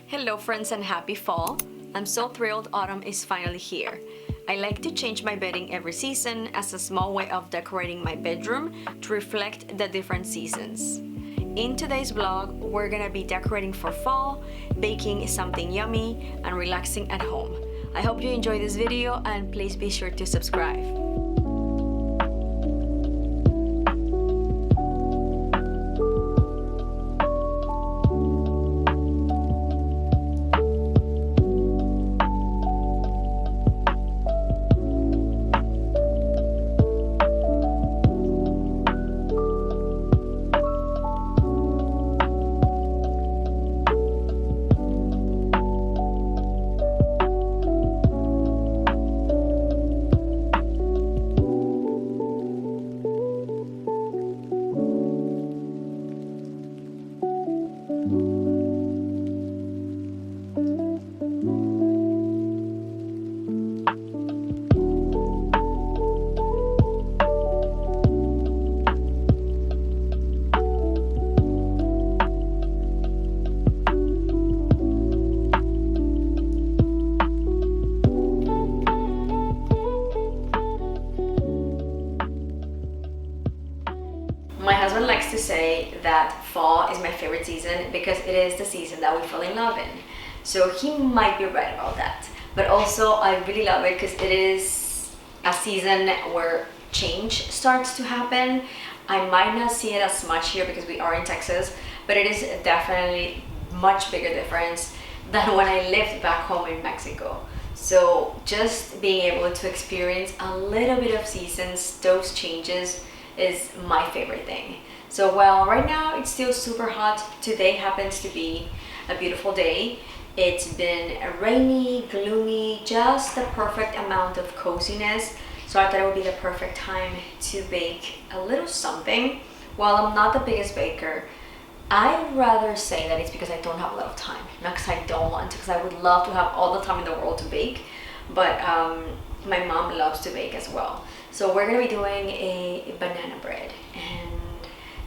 Hello friends and happy fall. I'm so thrilled autumn is finally here. I like to change my bedding every season as a small way of decorating my bedroom to reflect the different seasons. In today's vlog, we're gonna be decorating for fall, baking something yummy, and relaxing at home. I hope you enjoy this video and please be sure to subscribe. My husband likes to say that fall is my favorite season because it is the season that we fall in love in. So he might be right about that. But also I really love it because it is a season where change starts to happen. I might not see it as much here because we are in Texas, but it is definitely much bigger difference than when I lived back home in Mexico. So just being able to experience a little bit of seasons, those changes, is my favorite thing. So while right now it's still super hot, today happens to be a beautiful day. It's been rainy, gloomy, just the perfect amount of coziness. So I thought it would be the perfect time to bake a little something. While I'm not the biggest baker, I'd rather say that it's because I don't have a lot of time, not because I don't want to, because I would love to have all the time in the world to bake, but my mom loves to bake as well. So we're gonna be doing a banana bread, and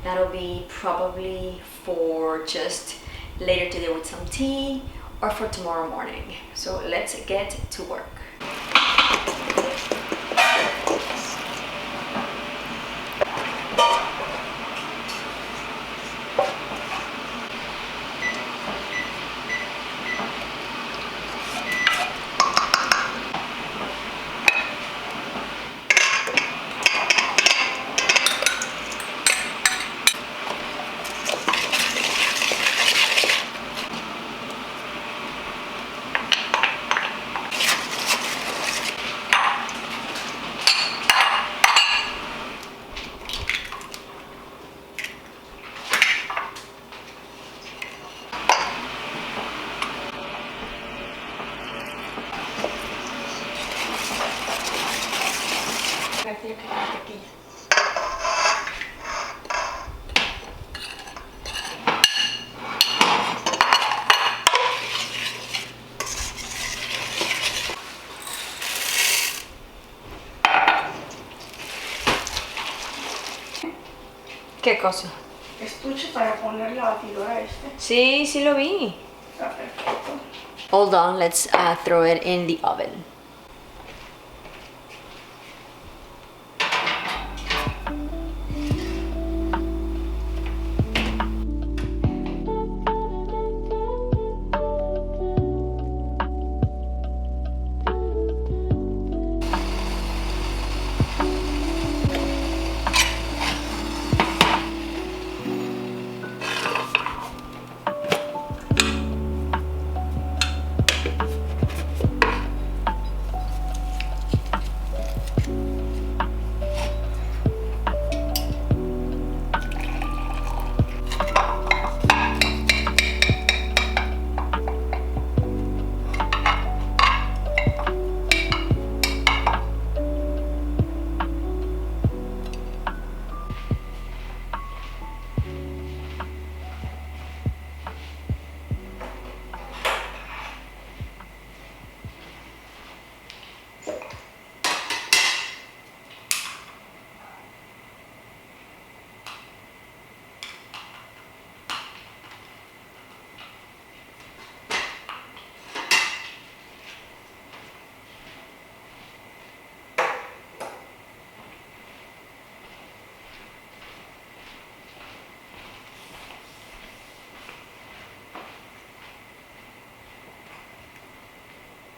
that'll be probably for just later today with some tea or for tomorrow morning. So let's get to work. ¿Qué cosa? Estuche para poner la batidora este. Sí, sí lo vi. Está perfecto. Hold on, let's throw it in the oven.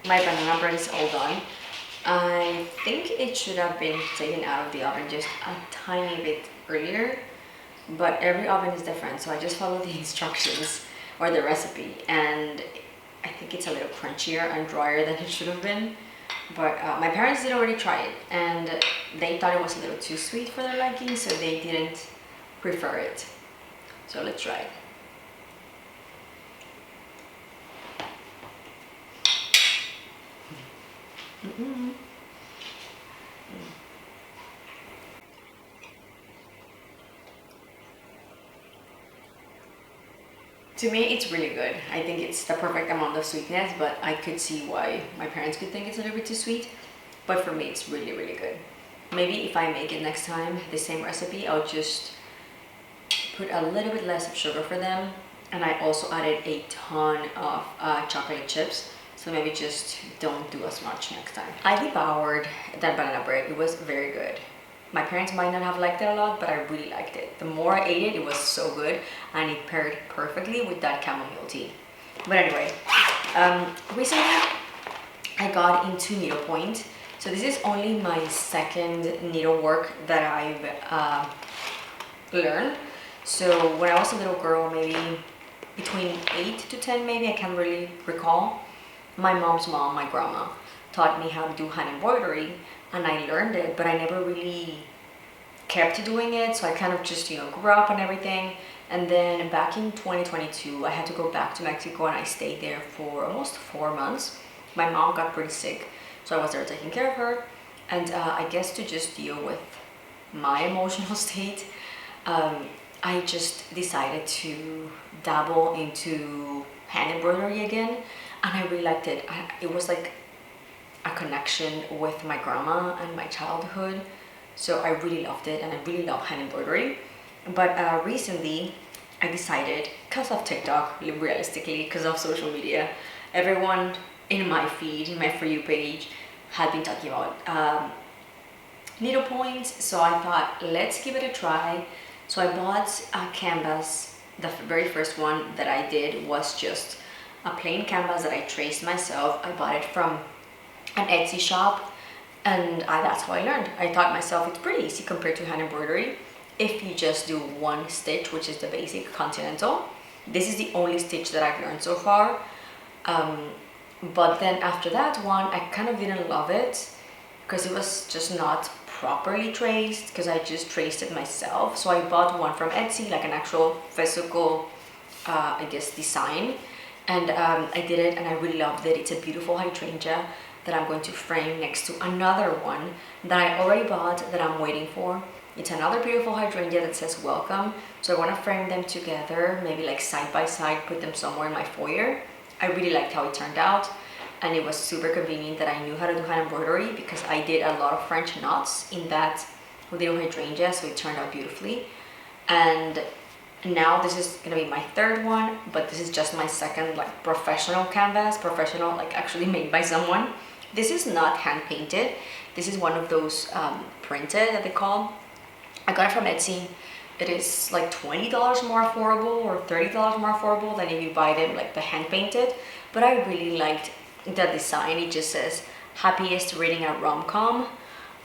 My banana bread is all done. I think it should have been taken out of the oven just a tiny bit earlier, but every oven is different, so I just followed the instructions or the recipe, and I think it's a little crunchier and drier than it should have been. But my parents did already try it, and they thought it was a little too sweet for their liking, so they didn't prefer it. So let's try it. To me, it's really good. I think it's the perfect amount of sweetness, but I could see why my parents could think it's a little bit too sweet. But for me, it's really, really good. Maybe if I make it next time, the same recipe, I'll just put a little bit less of sugar for them. And I also added a ton of chocolate chips. So maybe just don't do as much next time. I devoured that banana bread. It was very good. My parents might not have liked it a lot, but I really liked it. The more I ate it, it was so good, and it paired perfectly with that chamomile tea. But anyway, recently I got into needlepoint. So this is only my second needlework that I've learned. So when I was a little girl, maybe between 8 to 10 maybe, I can't really recall, my mom's mom, my grandma, taught me how to do hand embroidery, and I learned it, but I never really kept doing it. So I kind of just, grew up and everything. And then back in 2022, I had to go back to Mexico, and I stayed there for almost 4 months. My mom got pretty sick, so I was there taking care of her. And I guess to just deal with my emotional state, I just decided to dabble into hand embroidery again, and I really liked it. It was like a connection with my grandma and my childhood, so I really loved it, and I really love hand embroidery. But recently I decided, because of TikTok, realistically because of social media, everyone in my feed, in my For You page, had been talking about needlepoint, so I thought, let's give it a try. So I bought a canvas. The very first one that I did was just a plain canvas that I traced myself. I bought it from an Etsy shop, and that's how I learned. I thought myself, it's pretty easy compared to hand embroidery if you just do one stitch, which is the basic continental. This is the only stitch that I've learned so far, but then after that one, I kind of didn't love it because it was just not properly traced, because I just traced it myself. So I bought one from Etsy, like an actual physical I guess design, and I did it, and I really loved it. It's a beautiful hydrangea that I'm going to frame next to another one that I already bought that I'm waiting for. It's another beautiful hydrangea that says welcome, so I want to frame them together, maybe like side by side, put them somewhere in my foyer. I really liked how it turned out, and it was super convenient that I knew how to do hand embroidery because I did a lot of French knots in that little hydrangea, so it turned out beautifully. And now this is gonna be my third one, but this is just my second like professional canvas, professional, like actually made by someone. This is not hand painted. This is one of those printed that they call. I got it from Etsy. It is like $20 more affordable or $30 more affordable than if you buy them like the hand painted. But I really liked the design. It just says happiest reading a rom-com.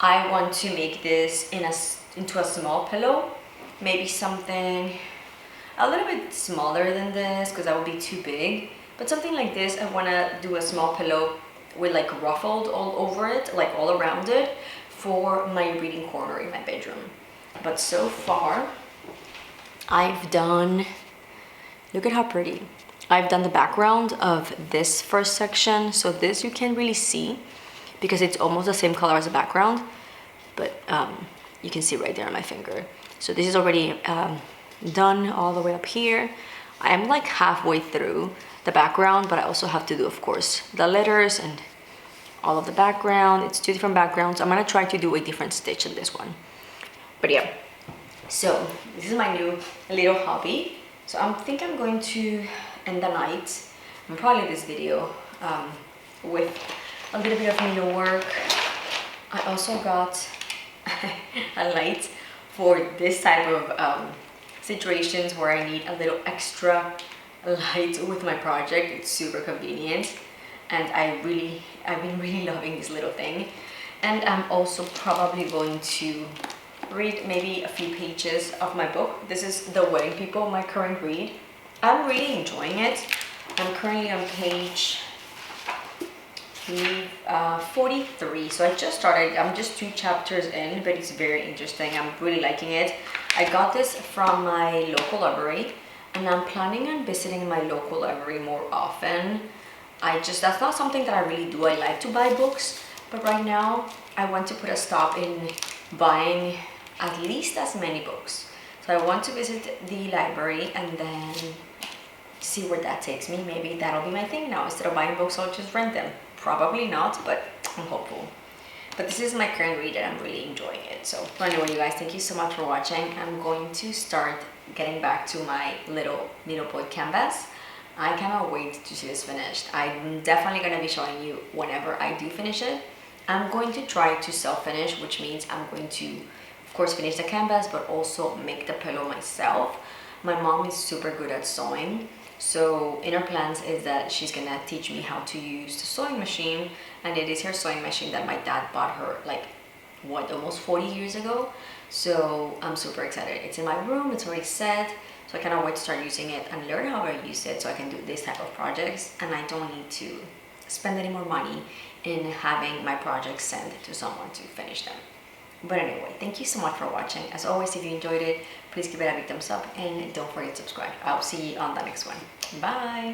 I want to make this into a small pillow, maybe something a little bit smaller than this because that would be too big, but something like this. I want to do a small pillow with like ruffled all over it, like all around it, for my reading corner in my bedroom. But so far I've done, look at how pretty. I've done the background of this first section, so this you can't really see because it's almost the same color as the background, but you can see right there on my finger. So this is already done all the way up here. I am like halfway through the background, but I also have to do, of course, the letters and all of the background. It's 2 different backgrounds. I'm gonna try to do a different stitch in this one. But yeah, so this is my new little hobby. So I think I'm going to end the night and probably this video with a little bit of needlework. I also got a light for this type of situations where I need a little extra light with my project. It's super convenient. and I've been really loving this little thing. And I'm also probably going to read maybe a few pages of my book. This is The Wedding People, my current read. I'm really enjoying it. I'm currently on page 43, so I just started. I'm just 2 chapters in, but it's very interesting. I'm really liking it. I got this from my local library, and I'm planning on visiting my local library more often. That's not something that I really do. I like to buy books, but right now I want to put a stop in buying at least as many books. So I want to visit the library and then see where that takes me. Maybe that'll be my thing now. Instead of buying books, I'll just rent them. Probably not, but I'm hopeful. But this is my current read and I'm really enjoying it. So anyway, you guys, thank you so much for watching. I'm going to start getting back to my little needlepoint canvas. I cannot wait to see this finished. I'm definitely going to be showing you whenever I do finish it. I'm going to try to self-finish, which means I'm going to, of course, finish the canvas, but also make the pillow myself. My mom is super good at sewing. So in her plans is that she's gonna teach me how to use the sewing machine, and it is her sewing machine that my dad bought her like almost 40 years ago. So I'm super excited. It's in my room, it's already set, so I cannot wait to start using it and learn how I use it so I can do this type of projects and I don't need to spend any more money in having my projects sent to someone to finish them. But anyway, thank you so much for watching. As always, if you enjoyed it, please give it a big thumbs up and don't forget to subscribe. I'll see you on the next one. Bye!